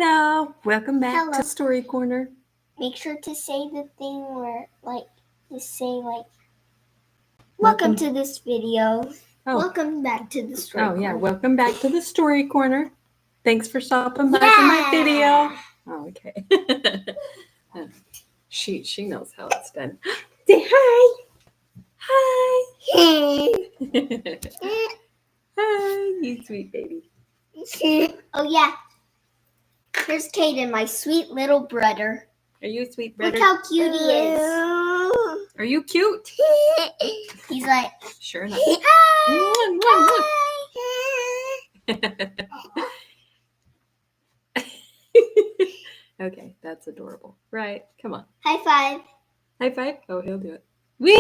Hello, welcome back Hello. to Story Corner. Make sure to say the thing where, welcome to this video. Oh. Welcome back to the Story Oh, Corner. yeah, welcome back to the Story Corner. Thanks for stopping by for my video. Oh, okay. She knows how it's done. Say hi. Hi. Hi, you sweet baby. Oh, yeah. Here's Caden, my sweet little brother. Are you a sweet brother? Look how cute he is. Are you cute? He's like, Sure enough. Okay, that's adorable. Right, come on. high five. High five? Oh, he'll do it. Woo!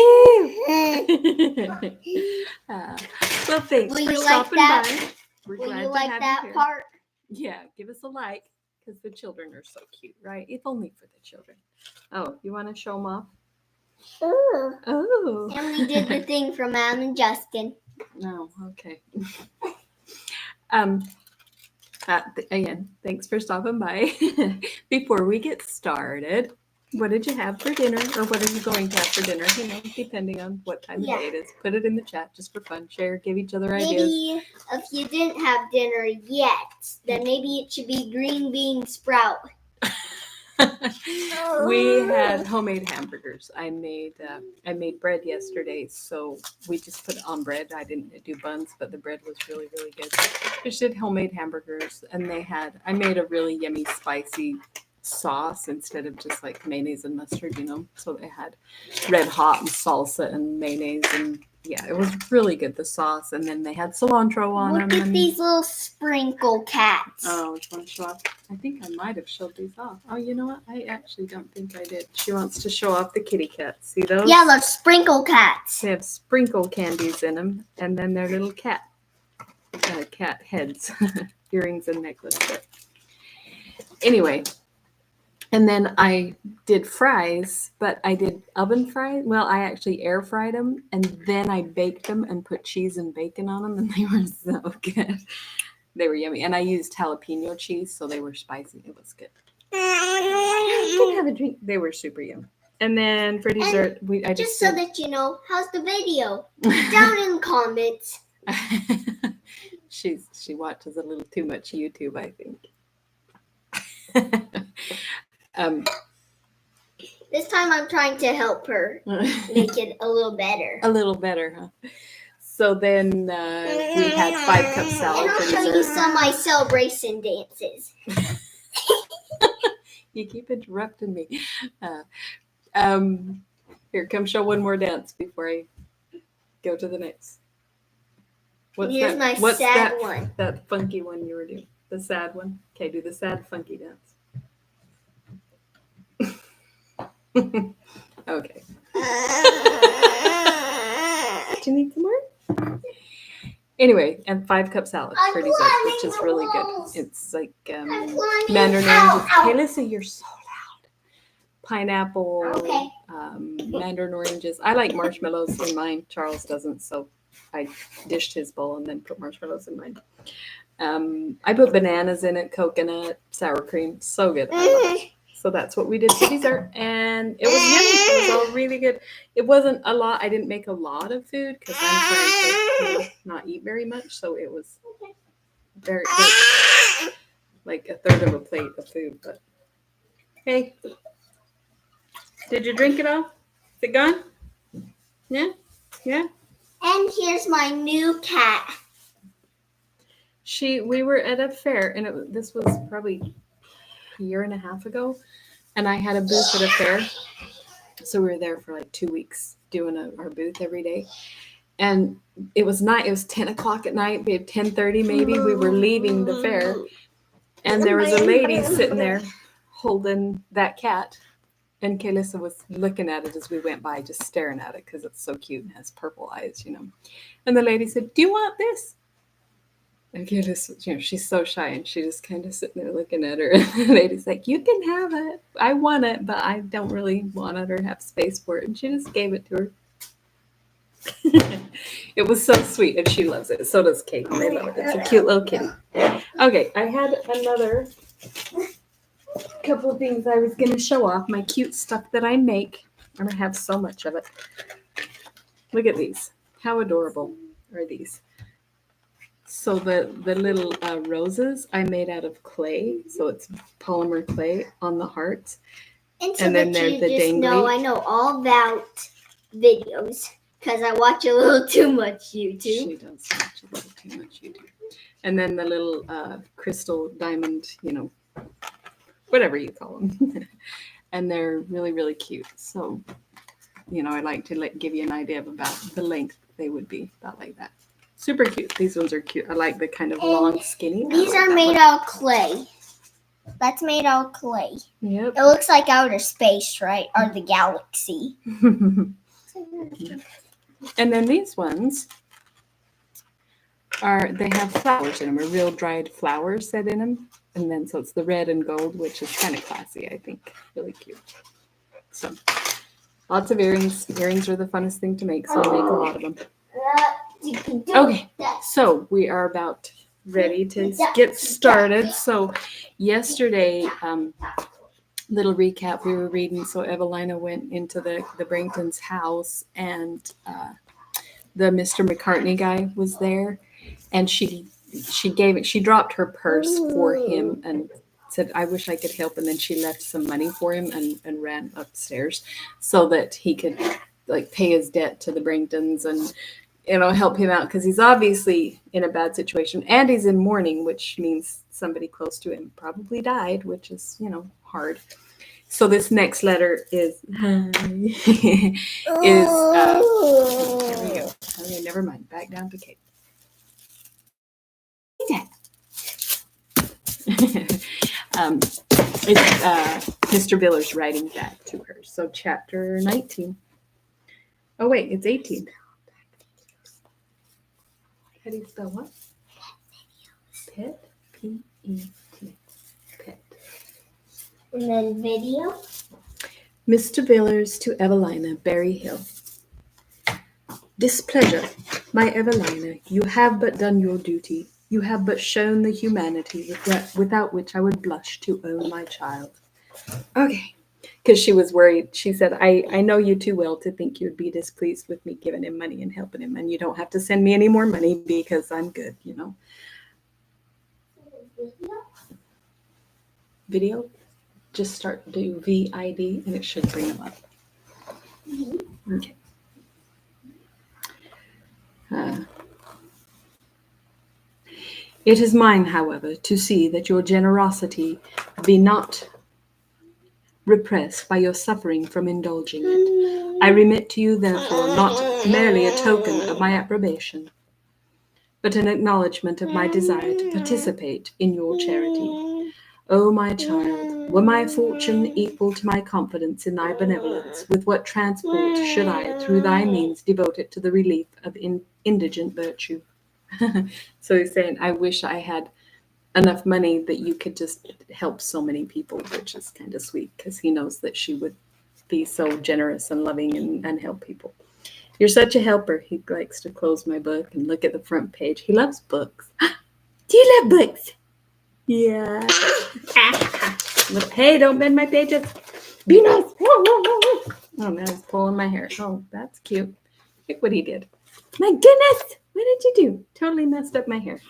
Well, thanks Will for you stopping like that? by. We're Will glad you to like have that you here. part? Yeah, give us a like because the children are so cute, right? If only for the children. Oh, you want to show them off? Ooh. Oh. And we did the thing from Adam and Justin. Oh, okay. Again, thanks for stopping by. Before we get started, what did you have for dinner, or what are you going to have for dinner? You know, depending on what time of day it is. Put it in the chat just for fun. Share, give each other ideas. Maybe if you didn't have dinner yet, then maybe it should be green bean sprout. We had homemade hamburgers. I made bread yesterday, so we just put it on bread. I didn't do buns, but the bread was really, really good. We did homemade hamburgers, and I made a really yummy spicy sauce instead of just like mayonnaise and mustard, you know. So they had red hot and salsa and mayonnaise, and yeah, it was really good, the sauce. And then they had cilantro on them. Look at these little sprinkle cats. Oh, which one show off? I think I might have showed these off. Oh, you know what? I actually don't think I did. She wants to show off the kitty cats. See those? Yeah, they're sprinkle cats. They have sprinkle candies in them, and then they're little cat heads, earrings and necklace. But anyway, and then I did fries, but I did oven fries. Well, I actually air fried them, and then I baked them and put cheese and bacon on them, and they were so good. They were yummy, and I used jalapeno cheese, so they were spicy. It was good. You can have a drink. They were super yummy. And then for dessert, Just so that you know, how's the video? Down in the comments. She watches a little too much YouTube, I think. This time I'm trying to help her make it a little better. A little better, huh? So then we had 5 cup salad and for I'll show dessert. you some of my celebration dances. You keep interrupting me. Here, come show one more dance before I go to the next. Here's my sad one. That funky one you were doing. The sad one. Okay, do the sad funky dance. Okay. Do you need some more? Anyway, and 5 cup salad for dessert, which is really good. It's like mandarin oranges. Hey, listen, you're so loud. Pineapple, mandarin oranges. I like marshmallows in mine. Charles doesn't, so I dished his bowl and then put marshmallows in mine. I put bananas in it, coconut, sour cream. So good. I love it. So that's what we did for dessert, and it was yummy. It was all really good. It wasn't a lot. I didn't make a lot of food because I'm trying to not eat very much. So it was very like a third of a plate of food. But hey, did you drink it all? Is it gone? Yeah, yeah. And here's my new cat. We were at a fair, and this was probably a year and a half ago, and I had a booth at a fair, so we were there for like 2 weeks doing our booth every day, and it was night. It was 10 o'clock at night, 10:30 maybe. We were leaving the fair, and there was a lady sitting there holding that cat, and Kalissa was looking at it as we went by, just staring at it because it's so cute and has purple eyes, you know. And the lady said, "Do you want this?" And Kalissa, you know, she's so shy, and she just kind of sitting there looking at her. And the lady's like, "You can have it. I want it, but I don't really want it or have space for it." And she just gave it to her. It was so sweet, and she loves it. So does Kate. They love it. It's a cute little kitty. Okay, I had another couple of things I was going to show off. My cute stuff that I make. And I have so much of it. Look at these. How adorable are these? So the little roses I made out of clay. So it's polymer clay on the hearts. And so And then that there's you the just know, dangly. I know all about videos because I watch a little too much YouTube. She does watch a little too much YouTube. And then the little crystal diamond, whatever you call them. And they're really, really cute. So, I like to give you an idea of about the length they would be, about like that. Super cute. These ones are cute. I like the kind of long, skinny. These are made out of clay. That's made out of clay. Yep. It looks like outer space, right? Or the galaxy. And then these ones they have flowers in them, a real dried flowers set in them. And then so it's the red and gold, which is kind of classy, I think. Really cute. So lots of earrings. Earrings are the funnest thing to make, so I make a lot of them. Okay, so we are about ready to get started. So yesterday, little recap, we were reading. So Evelina went into the Bringtons' house, and the Mr. McCartney guy was there, and she dropped her purse for him and said, I wish I could help. And then she left some money for him and ran upstairs so that he could pay his debt to the Bringtons and help him out, because he's obviously in a bad situation and he's in mourning, which means somebody close to him probably died, which is hard. So this next letter is here we go. Okay, never mind. Back down to Kate. It's Mr. Villar's writing back to her. So chapter 19. Oh wait, it's 18. How do you spell what? Pet. P-E-T. Pet. And then video. Mr. Villars to Evelina, Berry Hill. Displeasure, my Evelina, you have but done your duty. You have but shown the humanity without which I would blush to own my child. Okay. Because she was worried. She said, I know you too well to think you'd be displeased with me giving him money and helping him. And you don't have to send me any more money because I'm good, Video? Just do VID and it should bring them up. Mm-hmm. Okay. It is mine, however, to see that your generosity be not repressed by your suffering from indulging it. I remit to you, therefore, not merely a token of my approbation, but an acknowledgement of my desire to participate in your charity. O my child, were my fortune equal to my confidence in thy benevolence, with what transport should I, through thy means, devote it to the relief of indigent virtue? So he's saying, I wish I had enough money that you could just help so many people, which is kind of sweet because he knows that she would be so generous and loving and help people. You're such a helper. He likes to close my book and look at the front page. He loves books. Do you love books? Yeah. Hey, don't bend my pages. Be nice. Oh, now he's pulling my hair. Oh, that's cute. Look what he did. My goodness. What did you do? Totally messed up my hair.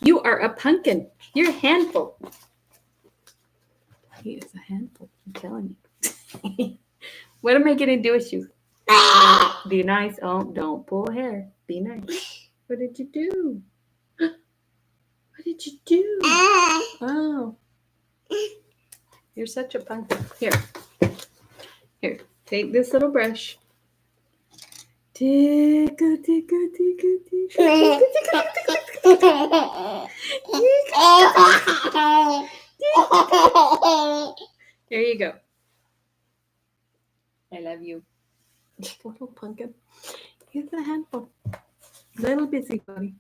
You are a pumpkin. You're a handful. He is a handful. I'm telling you. What am I going to do with you? Be nice. Oh, don't pull hair. Be nice. What did you do? What did you do? Oh. You're such a pumpkin. Here. Take this little brush. Tickle, tickle, tickle, tickle, There you go. I love you. Little pumpkin. He's a handful. Little busybody.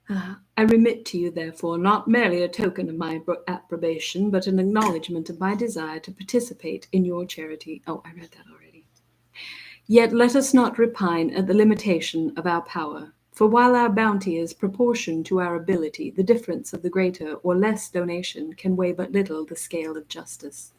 I remit to you, therefore, not merely a token of my approbation, but an acknowledgement of my desire to participate in your charity. Oh, I read that already. Yet let us not repine at the limitation of our power, For while our bounty is proportioned to our ability, the difference of the greater or less donation can weigh but little the scale of justice.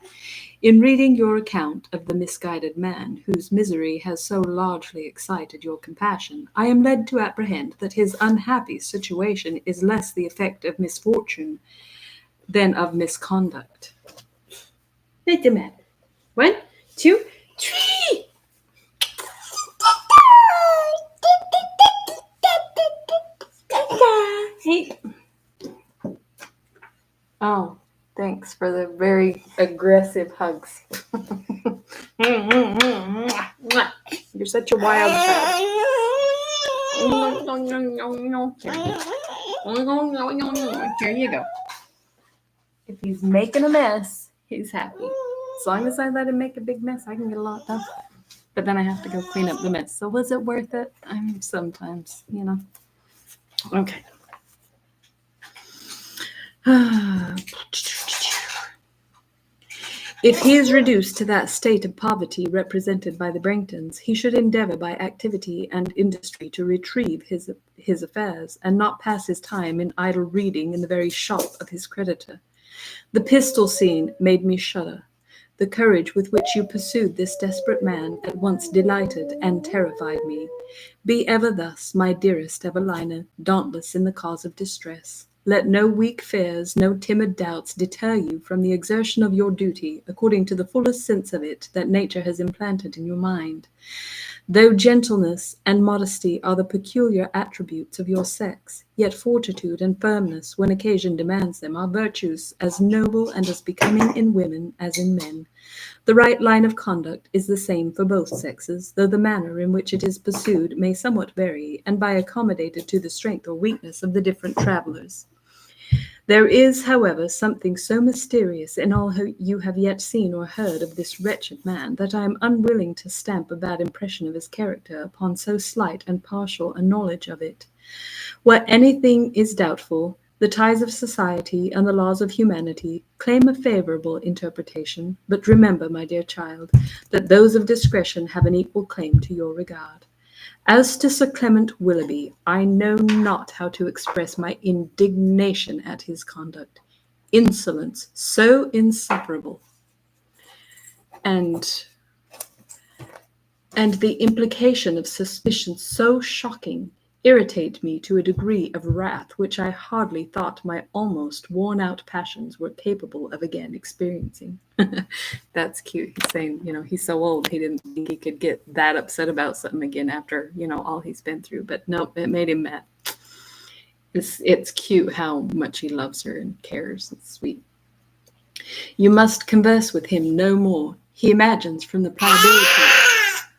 In reading your account of the misguided man whose misery has so largely excited your compassion, I am led to apprehend that his unhappy situation is less the effect of misfortune than of misconduct. Wait a minute. 1, 2, 3. Hey. Oh, thanks for the very aggressive hugs. You're such a wild child. Here you go. If he's making a mess, he's happy. As long as I let him make a big mess, I can get a lot done. But then I have to go clean up the mess. So was it worth it? Sometimes, Okay. If he is reduced to that state of poverty represented by the Branghtons, he should endeavour by activity and industry to retrieve his affairs, and not pass his time in idle reading in the very shop of his creditor. The pistol scene made me shudder. The courage with which you pursued this desperate man at once delighted and terrified me. Be ever thus, my dearest Evelina, dauntless in the cause of distress. Let no weak fears, no timid doubts deter you from the exertion of your duty, according to the fullest sense of it that nature has implanted in your mind. Though gentleness and modesty are the peculiar attributes of your sex, yet fortitude and firmness, when occasion demands them, are virtues as noble and as becoming in women as in men. The right line of conduct is the same for both sexes, though the manner in which it is pursued may somewhat vary, and be accommodated to the strength or weakness of the different travellers. There is, however, something so mysterious in all you have yet seen or heard of this wretched man, that I am unwilling to stamp a bad impression of his character upon so slight and partial a knowledge of it. Where anything is doubtful, the ties of society and the laws of humanity claim a favourable interpretation, but remember, my dear child, that those of discretion have an equal claim to your regard. As to Sir Clement Willoughby, I know not how to express my indignation at his conduct. Insolence so insufferable, and the implication of suspicion so shocking, irritate me to a degree of wrath which I hardly thought my almost worn-out passions were capable of again experiencing. That's cute. He's saying, he's so old, he didn't think he could get that upset about something again after, all he's been through. But no, it made him mad. It's cute how much he loves her and cares. It's sweet. You must converse with him no more. He imagines from the probability,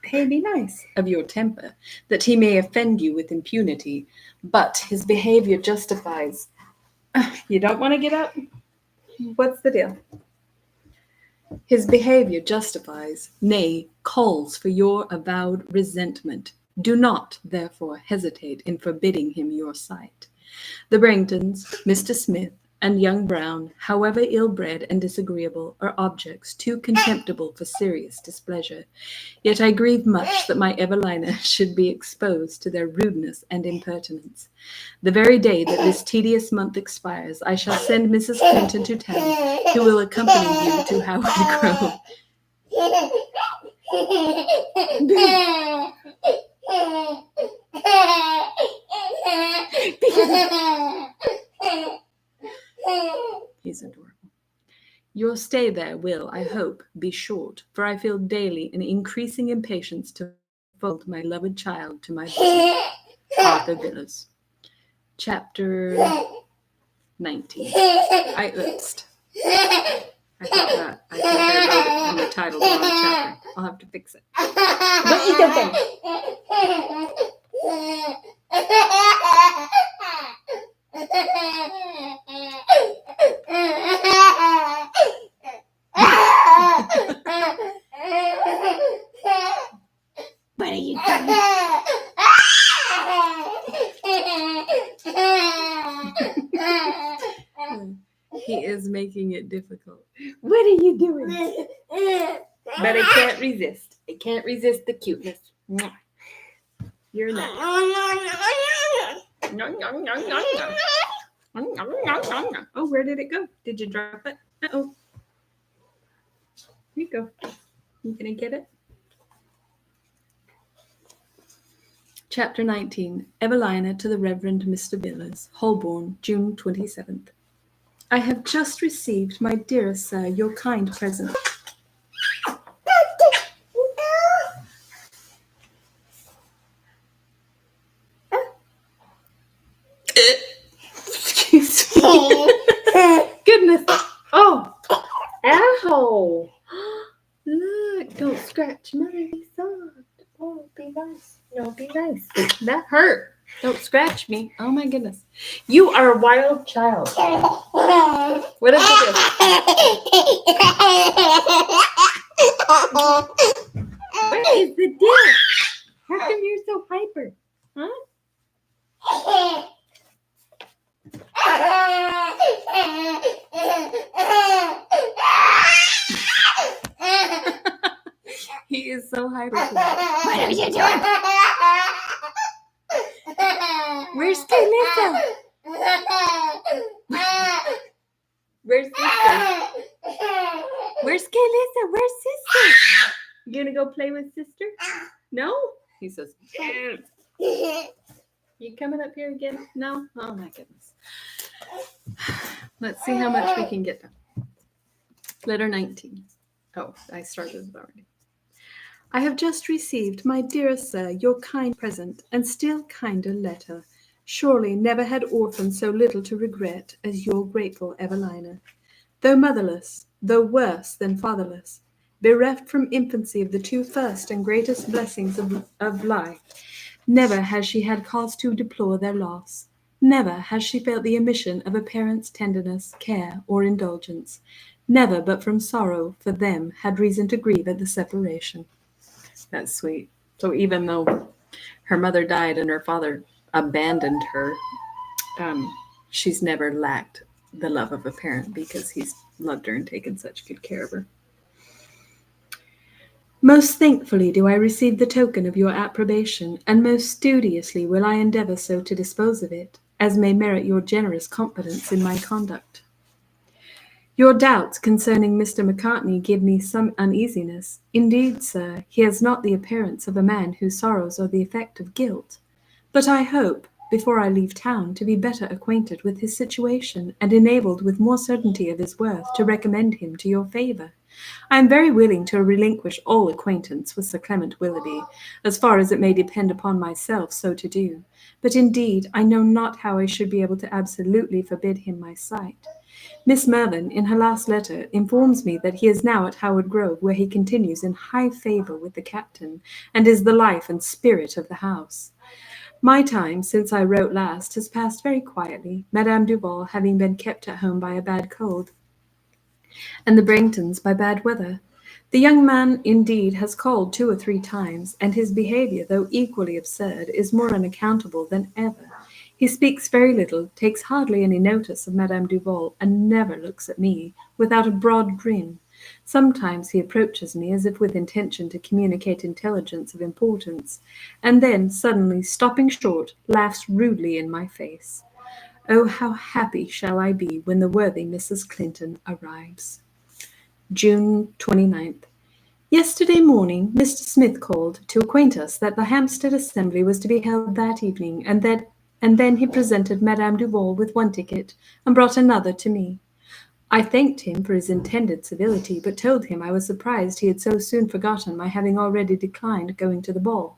hey, be nice, of your temper, that he may offend you with impunity, but his behavior justifies. You don't want to get up? What's the deal? His behavior justifies, nay, calls for your avowed resentment. Do not, therefore, hesitate in forbidding him your sight. The Branghtons, Mr. Smith, and young Brown, however ill-bred and disagreeable, are objects too contemptible for serious displeasure. Yet I grieve much that my Evelina should be exposed to their rudeness and impertinence. The very day that this tedious month expires, I shall send Mrs. Clinton to town, who will accompany you to Howard Grove. He's adorable. Your stay there will, I hope, be short, for I feel daily an increasing impatience to fold my loved child to my bosom. Arthur Villas. Chapter 19. I thought I wrote it in the title of the wrong chapter. I'll have to fix it. Don't eat that What are you doing? He is making it difficult. What are you doing? But I can't resist. I can't resist the cuteness. You're not. Oh, where did it go? Did you drop it? Uh-oh. Here you go. You gonna get it? Chapter 19. Evelina to the Reverend Mr. Villas, Holborn, June 27th. I have just received, my dearest sir, your kind present. Excuse me. Goodness. Oh. Ow. Look, don't scratch Mother. Be soft. Oh, be nice. No, be nice. That hurt. Don't scratch me. Oh my goodness. You are a wild child. What is it? What is the deal? How come you're so hyper? Huh? He is so hyper. What are you doing? Where's Kalissa? Where's sister? Where's Kalissa? Where's sister? You gonna go play with sister? No? He says, you coming up here again? No? Oh my goodness. Let's see how much we can get done. Letter 19. Oh, I started it already. I have just received, my dearest sir, your kind present, and still kinder letter. Surely never had orphan so little to regret as your grateful Evelina. Though motherless, though worse than fatherless, bereft from infancy of the two first and greatest blessings of life, never has she had cause to deplore their loss. Never has she felt the omission of a parent's tenderness, care, or indulgence. Never but from sorrow for them had reason to grieve at the separation. That's sweet. So even though her mother died and her father abandoned her, she's never lacked the love of a parent because he's loved her and taken such good care of her. Most thankfully do I receive the token of your approbation, and most studiously will I endeavour so to dispose of it, as may merit your generous confidence in my conduct. Your doubts concerning Mr. Macartney give me some uneasiness. Indeed, sir, he has not the appearance of a man whose sorrows are the effect of guilt. But I hope, before I leave town, to be better acquainted with his situation, and enabled with more certainty of his worth to recommend him to your favour. I am very willing to relinquish all acquaintance with Sir Clement Willoughby, as far as it may depend upon myself so to do. But indeed I know not how I should be able to absolutely forbid him my sight. Miss Mervyn, in her last letter, informs me that he is now at Howard Grove, where he continues in high favour with the captain, and is the life and spirit of the house. My time, since I wrote last, has passed very quietly, Madame Duval having been kept at home by a bad cold, and the Branghtons by bad weather. The young man, indeed, has called 2 or 3 times, and his behaviour, though equally absurd, is more unaccountable than ever. He speaks very little, takes hardly any notice of Madame Duval, and never looks at me, without a broad grin. Sometimes he approaches me as if with intention to communicate intelligence of importance, and then, suddenly stopping short, laughs rudely in my face. Oh, how happy shall I be when the worthy Mrs. Clinton arrives. June 29th. Yesterday morning Mr. Smith called to acquaint us that the Hampstead Assembly was to be held that evening, and then he presented Madame Duval with one ticket, and brought another to me. I thanked him for his intended civility, but told him I was surprised he had so soon forgotten my having already declined going to the ball.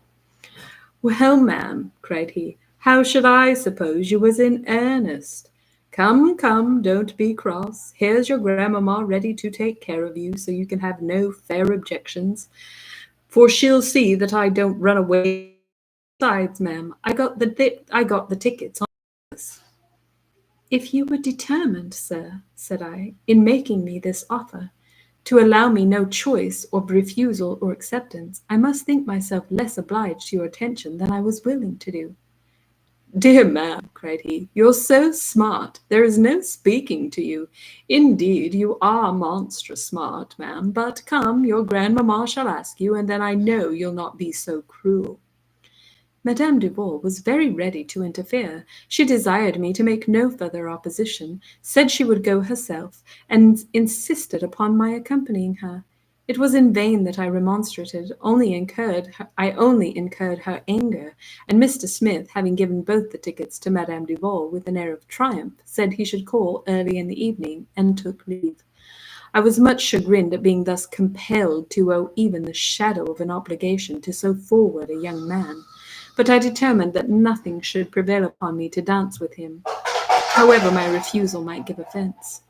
Well, ma'am, cried he, how should I suppose you was in earnest? Come, come, don't be cross. Here's your grandmamma ready to take care of you, so you can have no fair objections, for she'll see that I don't run away. Besides, ma'am, I got the tickets on purpose. If you were determined, sir, said I, in making me this offer, to allow me no choice or refusal or acceptance, I must think myself less obliged to your attention than I was willing to do. Dear ma'am, cried he, you're so smart, there is no speaking to you. Indeed, you are monstrous smart, ma'am, but come, your grandmamma shall ask you, and then I know you'll not be so cruel. Madame Duval was very ready to interfere. She desired me to make no further opposition, said she would go herself, and insisted upon my accompanying her. It was in vain that I remonstrated, I only incurred her anger, and Mr. Smith, having given both the tickets to Madame Duval with an air of triumph, said he should call early in the evening, and took leave. I was much chagrined at being thus compelled to owe even the shadow of an obligation to so forward a young man, but I determined that nothing should prevail upon me to dance with him, however my refusal might give offence.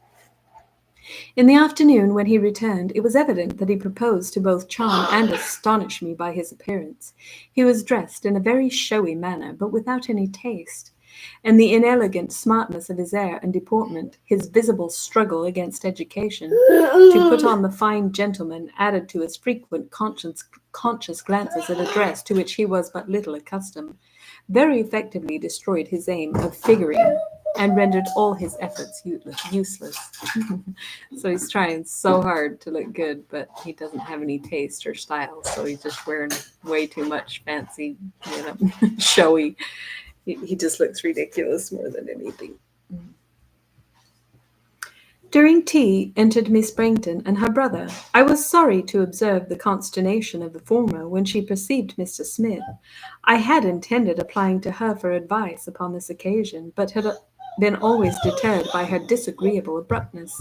In the afternoon, when he returned, it was evident that he proposed to both charm and astonish me by his appearance. He was dressed in a very showy manner, but without any taste, and the inelegant smartness of his air and deportment, his visible struggle against education, to put on the fine gentleman, added to his frequent conscious glances at a dress to which he was but little accustomed, very effectively destroyed his aim of figuring and rendered all his efforts useless. So he's trying so hard to look good, but he doesn't have any taste or style, so he's just wearing way too much fancy, showy. He just looks ridiculous more than anything. During tea entered Miss Brangton and her brother. I was sorry to observe the consternation of the former when she perceived Mr. Smith. I had intended applying to her for advice upon this occasion, but had been always deterred by her disagreeable abruptness.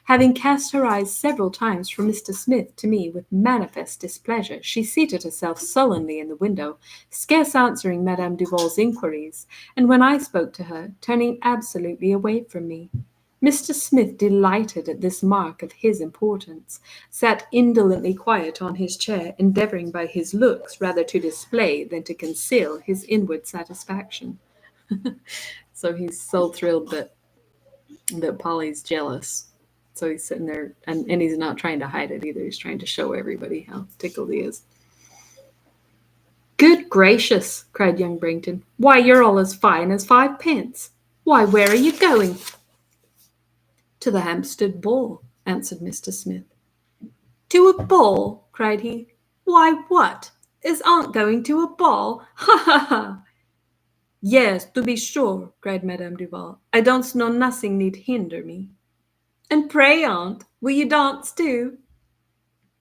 Having cast her eyes several times from Mr. Smith to me with manifest displeasure, she seated herself sullenly in the window, scarce answering Madame Duval's inquiries, and when I spoke to her, turning absolutely away from me. Mr. Smith, delighted at this mark of his importance, sat indolently quiet on his chair, endeavoring by his looks rather to display than to conceal his inward satisfaction. So he's so thrilled that Polly's jealous. So he's sitting there, and he's not trying to hide it either. He's trying to show everybody how tickled he is. Good gracious, cried young Brangton. Why, you're all as fine as 5 pence. Why, where are you going? To the Hampstead ball, answered Mr. Smith. To a ball? Cried he. Why, what? Is aunt going to a ball? Ha, ha, ha! Yes, to be sure, cried Madame Duval. I don't know nothing need hinder me. And pray, aunt, will you dance too?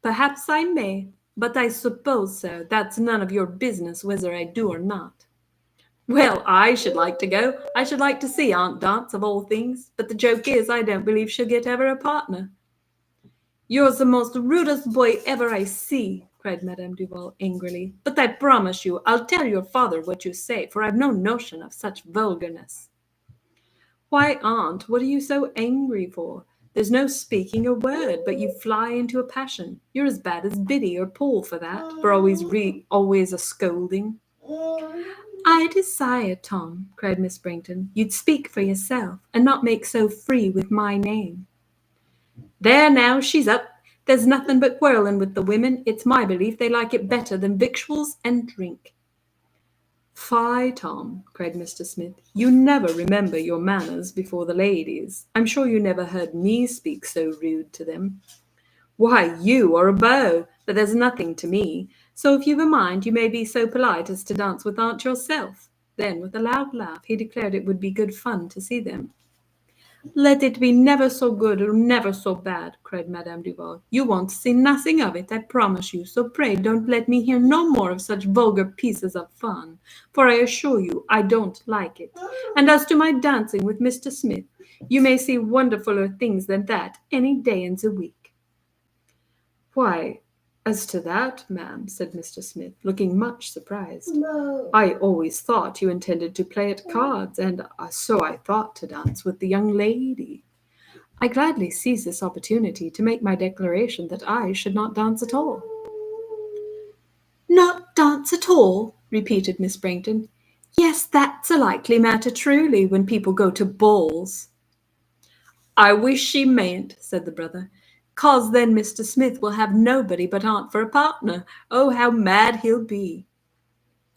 Perhaps I may, but I suppose, sir, that's none of your business whether I do or not. Well, I should like to go. I should like to see Aunt dance, of all things. But the joke is, I don't believe she'll get ever a partner. You're the most rudest boy ever I see, cried Madame Duval angrily. But I promise you, I'll tell your father what you say, for I've no notion of such vulgarness. Why, aunt, what are you so angry for? There's no speaking a word, but you fly into a passion. You're as bad as Biddy or Paul for that, for always a scolding. I desire, Tom, cried Miss Brangton, you'd speak for yourself, and not make so free with my name. There now, she's up. There's nothing but quarrelling with the women. It's my belief they like it better than victuals and drink. Fie, Tom, cried Mr. Smith. You never remember your manners before the ladies. I'm sure you never heard me speak so rude to them. Why, you are a beau, but there's nothing to me. So if you've a mind, you may be so polite as to dance with aunt yourself. Then, with a loud laugh, he declared it would be good fun to see them. Let it be never so good or never so bad, cried Madame Duval. You won't see nothing of it, I promise you, so pray don't let me hear no more of such vulgar pieces of fun, for I assure you I don't like it. And as to my dancing with Mr. Smith, you may see wonderfuler things than that any day in the week. Why, as to that, ma'am, said Mr. Smith, looking much surprised, I always thought you intended to play at cards, and so I thought to dance with the young lady. I gladly seize this opportunity to make my declaration that I should not dance at all. Not dance at all, repeated Miss Brangton. Yes, that's a likely matter truly, when people go to balls. I wish she mayn't, said the brother. 'Cause then Mr. Smith will have nobody but aunt for a partner. Oh, how mad he'll be.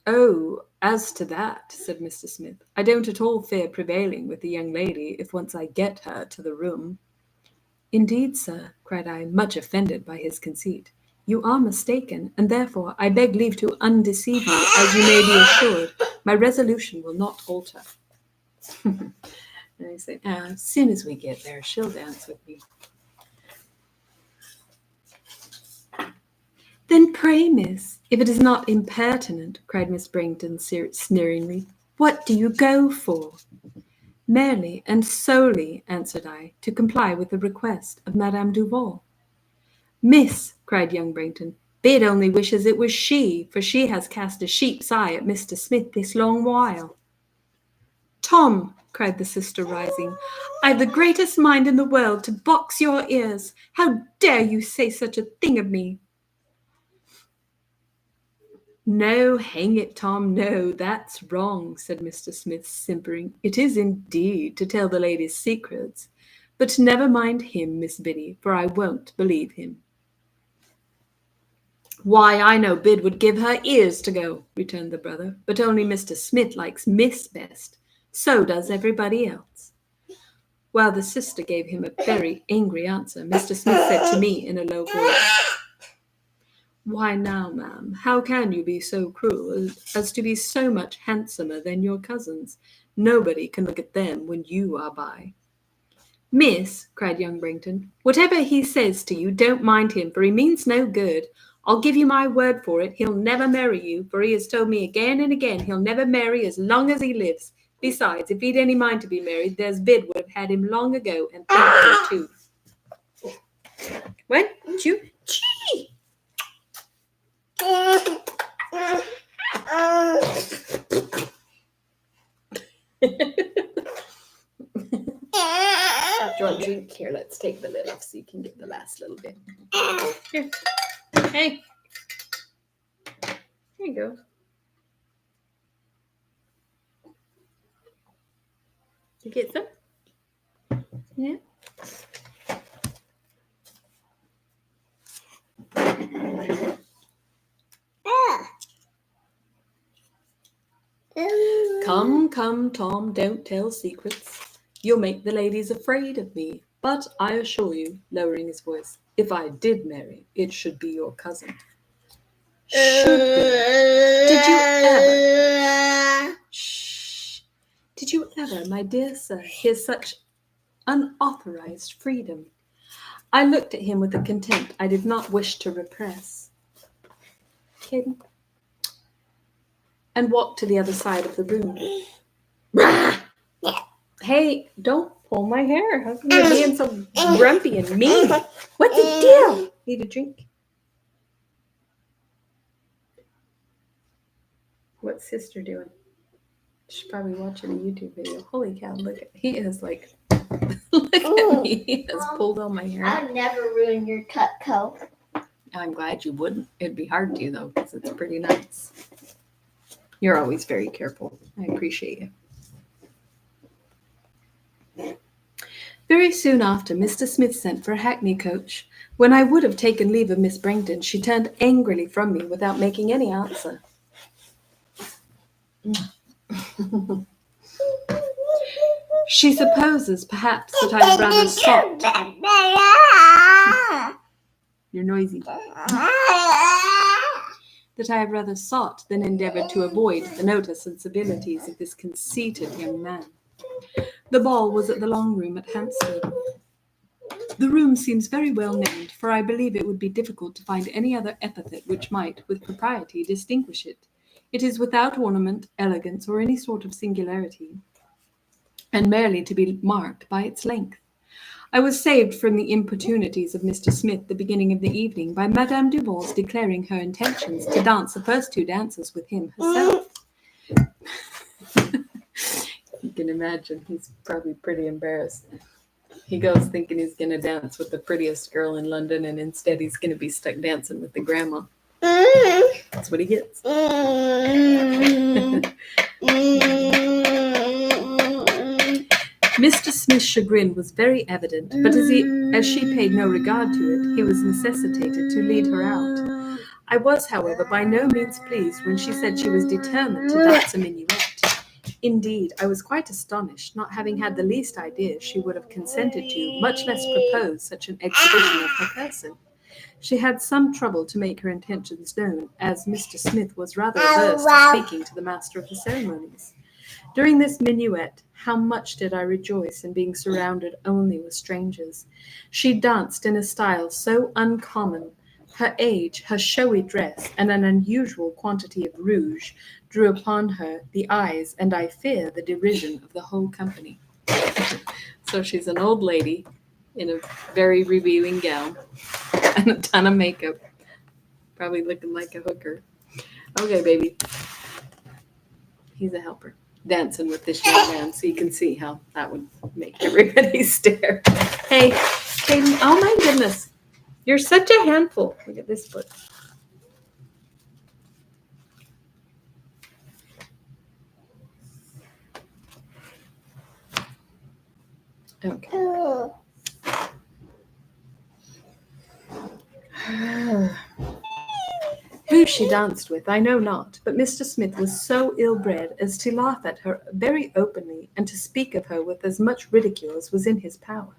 Oh, as to that, said Mr. Smith, I don't at all fear prevailing with the young lady if once I get her to the room. Indeed, sir, cried I, much offended by his conceit, You are mistaken, and therefore I beg leave to undeceive you, as you may be assured, my resolution will not alter. And I said, as soon as we get there, she'll dance with me. Then pray, miss, if it is not impertinent, cried Miss Brington sneeringly, what do you go for? Merely and solely, answered I, to comply with the request of Madame Duval. Miss, cried young Brington, Bid only wishes it was she, for she has cast a sheep's eye at Mr. Smith this long while. Tom, cried the sister, rising, I've the greatest mind in the world to box your ears. How dare you say such a thing of me? No, hang it, Tom, no, that's wrong, said Mr. Smith, simpering. It is indeed to tell the lady's secrets. But never mind him, Miss Biddy, for I won't believe him. Why, I know Bid would give her ears to go, returned the brother, but only Mr. Smith likes Miss best. So does everybody else. While the sister gave him a very angry answer, Mr. Smith said to me in a low voice, Why now, ma'am, how can you be so cruel as to be so much handsomer than your cousins? Nobody can look at them when you are by. Miss, cried young Brington, whatever he says to you, don't mind him, for he means no good. I'll give you my word for it, he'll never marry you, for he has told me again and again he'll never marry as long as he lives. Besides, if he'd any mind to be married, there's Bid would have had him long ago, and thank you too. What? You? Gee! Do you want a drink? Here, let's take the lid off so you can get the last little bit. Here. Hey. Here you go. You get some? Yeah. Come, Tom, don't tell secrets. You'll make the ladies afraid of me. But I assure you, lowering his voice, if I did marry, it should be your cousin. Should be. Did you ever? Shh. Did you ever, my dear sir, hear such unauthorized freedom? I looked at him with a contempt I did not wish to repress. Kid. And walked to the other side of the room. Hey, don't pull my hair. How come you're being so grumpy and mean? What's the deal? Need a drink? What's sister doing? She's probably watching a YouTube video. Holy cow, look at he is like look at me. He has pulled all my hair. I'd never ruin your Cutco. I'm glad you wouldn't. It'd be hard to though, because it's pretty nice. You're always very careful. I appreciate you. Very soon after, Mr. Smith sent for a hackney coach. When I would have taken leave of Miss Brington, she turned angrily from me without making any answer. She supposes, perhaps, that I have rather sought. You're noisy. That I have rather sought than endeavored to avoid the notice and civilities of this conceited young man. The ball was at the Long Room at Hampstead. The room seems very well named, for I believe it would be difficult to find any other epithet which might, with propriety, distinguish it. It is without ornament, elegance, or any sort of singularity, and merely to be marked by its length. I was saved from the importunities of Mr. Smith the beginning of the evening by Madame Duval's declaring her intentions to dance the first two dances with him herself. You can imagine he's probably pretty embarrassed. He goes thinking he's going to dance with the prettiest girl in London, and instead he's going to be stuck dancing with the grandma. That's what he gets. Mr. Smith's chagrin was very evident, but as she paid no regard to it, he was necessitated to lead her out. I was, however, by no means pleased when she said she was determined to dance a minuet. Indeed, I was quite astonished, not having had the least idea she would have consented to, much less proposed, such an exhibition of her person. She had some trouble to make her intentions known, as Mr. Smith was rather averse to speaking to the master of the ceremonies. During this minuet, how much did I rejoice in being surrounded only with strangers. She danced in a style so uncommon. Her age, her showy dress, and an unusual quantity of rouge drew upon her the eyes, and I fear the derision of the whole company. So she's an old lady in a very revealing gown and a ton of makeup, probably looking like a hooker. Okay, baby. He's a helper. Dancing with this young man, so you can see how that would make everybody stare. Hey, Caden, oh my goodness. You're such a handful. Look at this foot. Okay. Who she danced with, I know not, but Mr. Smith was so ill-bred as to laugh at her very openly and to speak of her with as much ridicule as was in his power.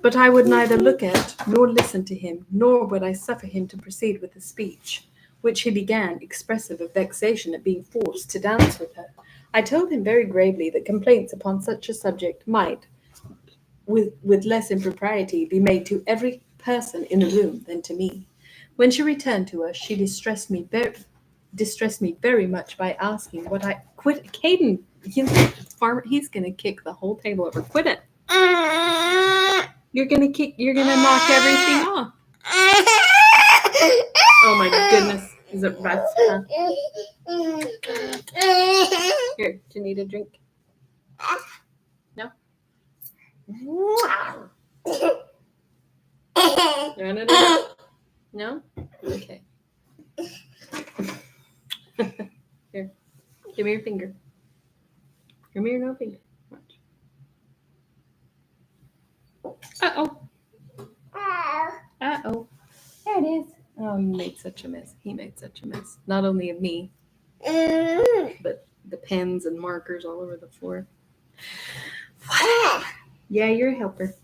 But I would neither look at nor listen to him, nor would I suffer him to proceed with the speech, which he began, expressive of vexation at being forced to dance with her. I told him very gravely that complaints upon such a subject might, with less impropriety, be made to every person in the room than to me. When she returned to us, she distressed me very much by asking what I quit. Caden, he's gonna kick the whole table over. Quit it. You're gonna knock everything off. Oh my goodness. Is it rough? Huh? Here, do you need a drink? No? You wanna do it? No? Okay. Here. Give me your finger. Give me your no finger. Watch. Uh-oh. Uh-oh. There it is. Oh, you made such a mess. He made such a mess. Not only of me, but the pens and markers all over the floor. Yeah, you're a helper.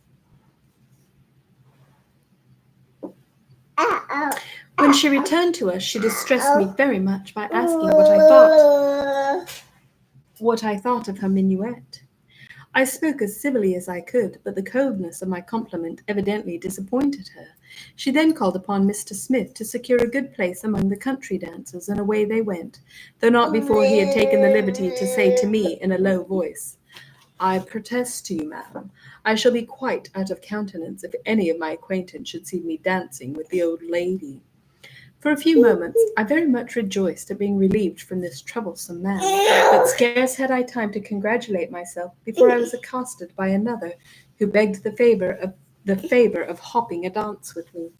When she returned to us, she distressed me very much by asking what I thought of her minuet. I spoke as civilly as I could, but the coldness of my compliment evidently disappointed her. She then called upon Mr. Smith to secure a good place among the country dancers, and away they went, though not before he had taken the liberty to say to me in a low voice, "I protest to you, madam, I shall be quite out of countenance if any of my acquaintance should see me dancing with the old lady." For a few moments I very much rejoiced at being relieved from this troublesome man, but scarce had I time to congratulate myself before I was accosted by another, who begged the favor of hopping a dance with me.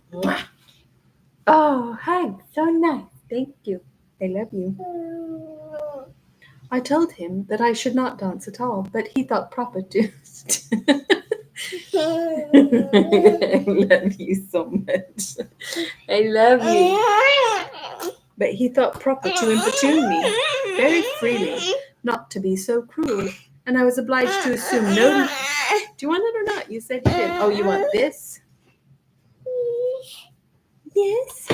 Oh, hi, so nice. Thank you. I love you. I told him that I should not dance at all, but he thought proper to. I love you so much. I love you. But he thought proper to importune me very freely, not to be so cruel, and I was obliged to assume no. Do you want it or not? You said you did. Oh, you want this? Yes.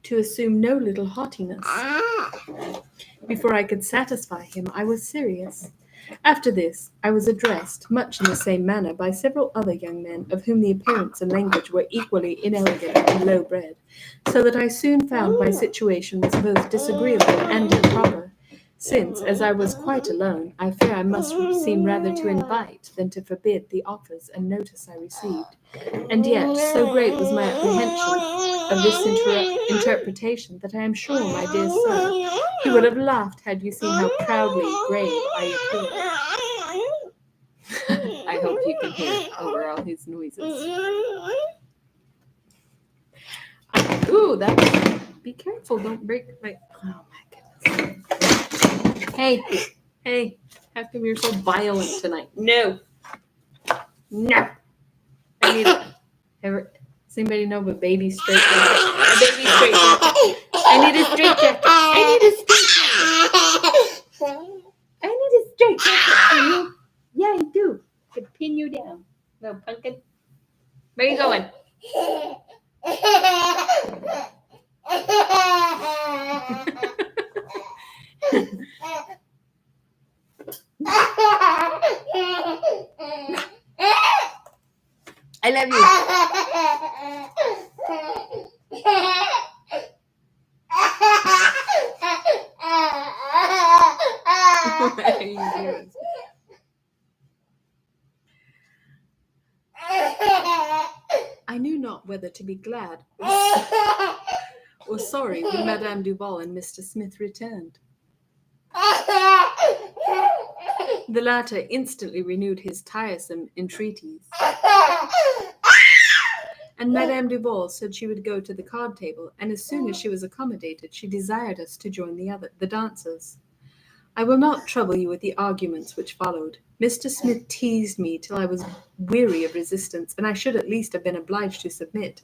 To assume no little haughtiness. Before I could satisfy him, I was serious. After this, I was addressed, much in the same manner, by several other young men, of whom the appearance and language were equally inelegant and low-bred, so that I soon found my situation was both disagreeable and improper, since, as I was quite alone, I fear I must seem rather to invite than to forbid the offers and notice I received. And yet, so great was my apprehension of this interpretation that I am sure, my dear sir, you would have laughed had you seen how proudly grave I appeared. I hope you can hear over all his noises. Ooh, be careful, don't break my. Oh my goodness. Hey, how come you're so violent tonight? No. I need it. Does anybody know of a baby straight jacket? A baby straight jacket. I need a straight jacket. I need a straight jacket. Yeah, I do. To pin you down. No, pumpkin. Where are you going? I love you. I knew not whether to be glad or sorry when Madame Duval and Mr. Smith returned. The latter instantly renewed his tiresome entreaties, and Madame Duval said she would go to the card table, and as soon as she was accommodated, she desired us to join the dancers. I will not trouble you with the arguments which followed. Mr. Smith teased me till I was weary of resistance, and I should at least have been obliged to submit,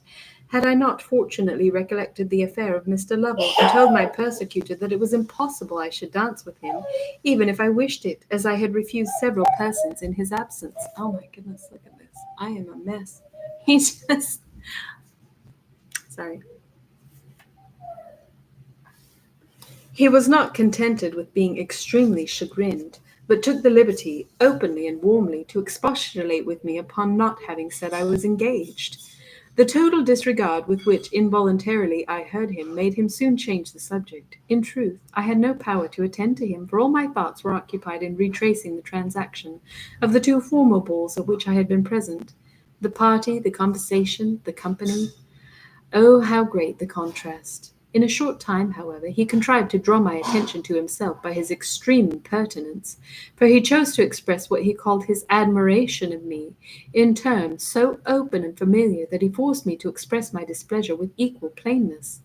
had I not fortunately recollected the affair of Mr. Lovell, and told my persecutor that it was impossible I should dance with him, even if I wished it, as I had refused several persons in his absence. Oh my goodness, look at this. I am a mess. He's just... Sorry. He was not contented with being extremely chagrined, but took the liberty, openly and warmly, to expostulate with me upon not having said I was engaged. The total disregard with which involuntarily I heard him made him soon change the subject. In truth, I had no power to attend to him, for all my thoughts were occupied in retracing the transaction of the 2 former balls at which I had been present. The party, the conversation, the company. Oh, how great the contrast! In a short time, however, he contrived to draw my attention to himself by his extreme impertinence, for he chose to express what he called his admiration of me in terms so open and familiar that he forced me to express my displeasure with equal plainness.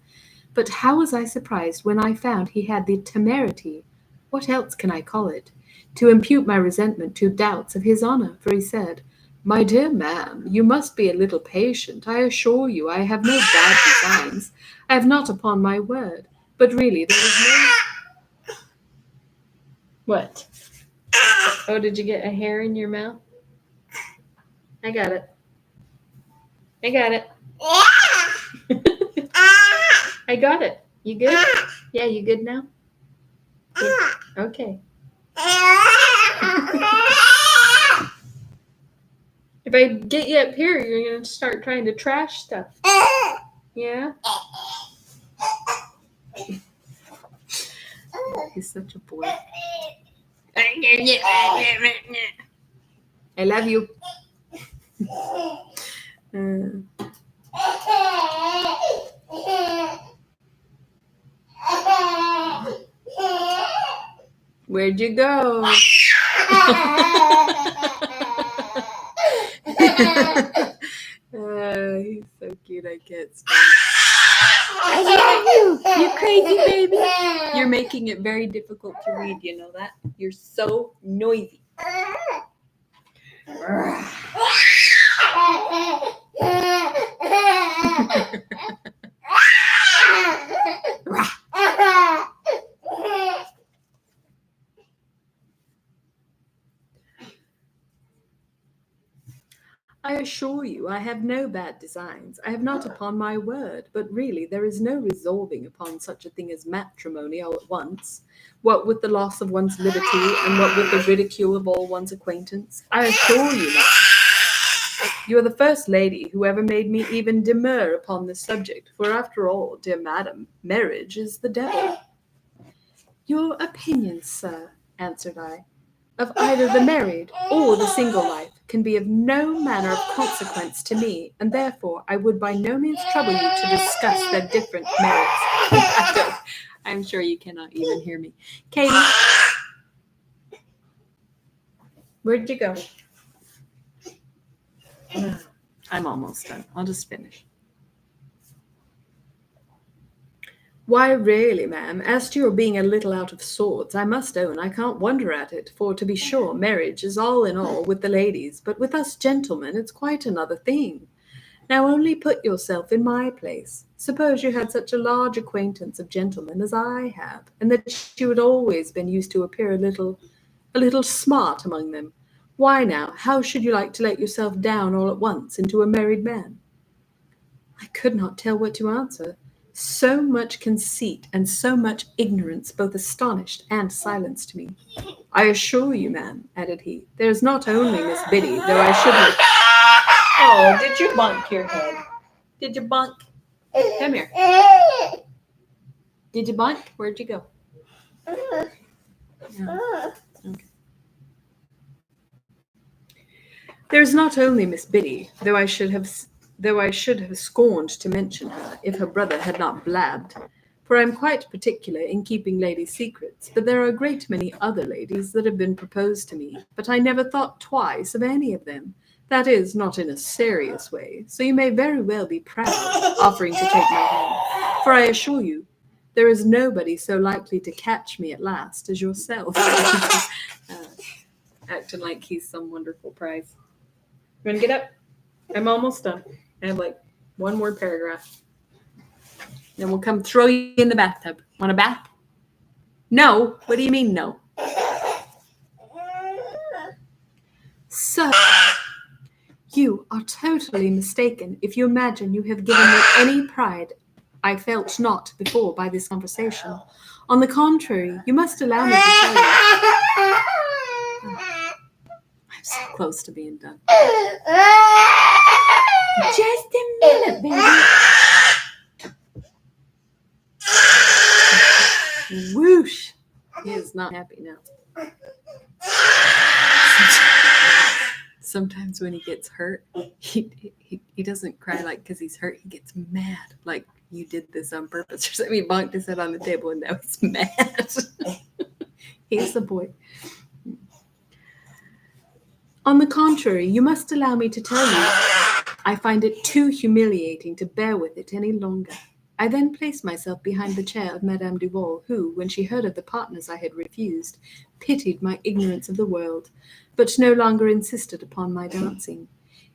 But how was I surprised when I found he had the temerity, what else can I call it, to impute my resentment to doubts of his honour, for he said, "My dear ma'am, you must be a little patient. I assure you I have no bad designs. I have not upon my word. But really there is no..." What? Oh, did you get a hair in your mouth? I got it. I got it. I got it. You good? Yeah, you good now? Yeah. Okay. If I get you up here, you're going to start trying to trash stuff. Yeah? He's such a boy. I love you. Where'd you go? He's so cute. I can't stand it. I love you. You crazy baby. You're making it very difficult to read. You know that? You're so noisy. I assure you I have no bad designs. I have not upon my word, but really there is no resolving upon such a thing as matrimony all at once, what with the loss of one's liberty, and what with the ridicule of all one's acquaintance. I assure you not. You are the first lady who ever made me even demur upon this subject, for after all, dear madam, marriage is the devil. Your opinion, sir, answered I, of either the married or the single life can be of no manner of consequence to me, and therefore I would by no means trouble you to discuss their different merits. I'm sure you cannot even hear me. Katie, where'd you go? I'm almost done. I'll just finish. Why, really, ma'am, as to your being a little out of sorts, I must own I can't wonder at it, for to be sure marriage is all in all with the ladies, but with us gentlemen it's quite another thing. Now only put yourself in my place. Suppose you had such a large acquaintance of gentlemen as I have, and that you had always been used to appear a little smart among them. Why now, how should you like to let yourself down all at once into a married man? I could not tell what to answer. So much conceit and so much ignorance both astonished and silenced me. I assure you, ma'am, added he, there is not only Miss Biddy, though I should have... Oh, did you bunk your head? Did you bunk? Come here. Did you bunk? Where'd you go? No. Okay. There is not only Miss Biddy, though I should have scorned to mention her, if her brother had not blabbed. For I am quite particular in keeping ladies' secrets, but there are a great many other ladies that have been proposed to me, but I never thought twice of any of them. That is, not in a serious way, so you may very well be proud, offering to take my hand, for I assure you, there is nobody so likely to catch me at last as yourself. Acting like he's some wonderful prize. You want to get up? I'm almost done. I have like one more paragraph. Then we'll come throw you in the bathtub. Want a bath? No. What do you mean no? So, you are totally mistaken if you imagine you have given me any pride I felt not before by this conversation. On the contrary, you must allow me to tell you. I'm so close to being done. Just a minute, baby. Whoosh. He is not happy now. Sometimes when he gets hurt, he doesn't cry like because he's hurt. He gets mad, like you did this on purpose or something. He bonked his head on the table and now he's mad. He's a boy. On the contrary, you must allow me to tell you, I find it too humiliating to bear with it any longer. I then placed myself behind the chair of Madame Duval, who, when she heard of the partners I had refused, pitied my ignorance of the world, but no longer insisted upon my dancing.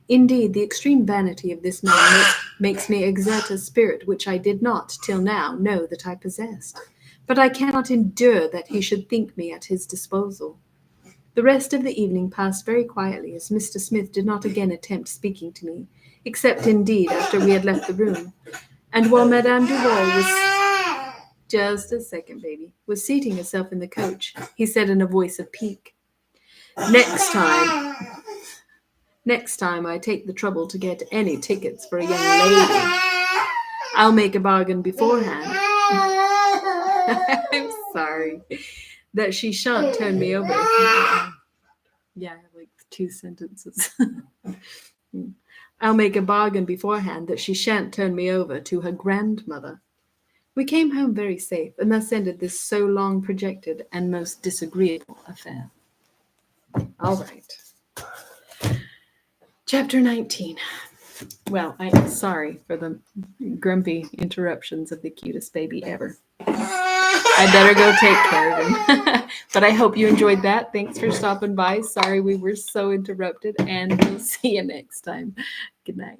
Indeed, the extreme vanity of this man makes me exert a spirit which I did not, till now, know that I possessed. But I cannot endure that he should think me at his disposal. The rest of the evening passed very quietly, as Mr. Smith did not again attempt speaking to me, except indeed after we had left the room. And while Madame Duval was... Just a second, baby. Was seating herself in the coach, he said in a voice of pique, Next time I take the trouble to get any tickets for a young lady, I'll make a bargain beforehand. I'm sorry. That she shan't turn me over. Yeah, I have like 2 sentences. I'll make a bargain beforehand that she shan't turn me over to her grandmother. We came home very safe, and thus ended this so long projected and most disagreeable affair. All right. Chapter 19. Well, I'm sorry for the grumpy interruptions of the cutest baby ever. I better go take care of him. But I hope you enjoyed that. Thanks for stopping by. Sorry we were so interrupted, and we'll see you next time. Good night.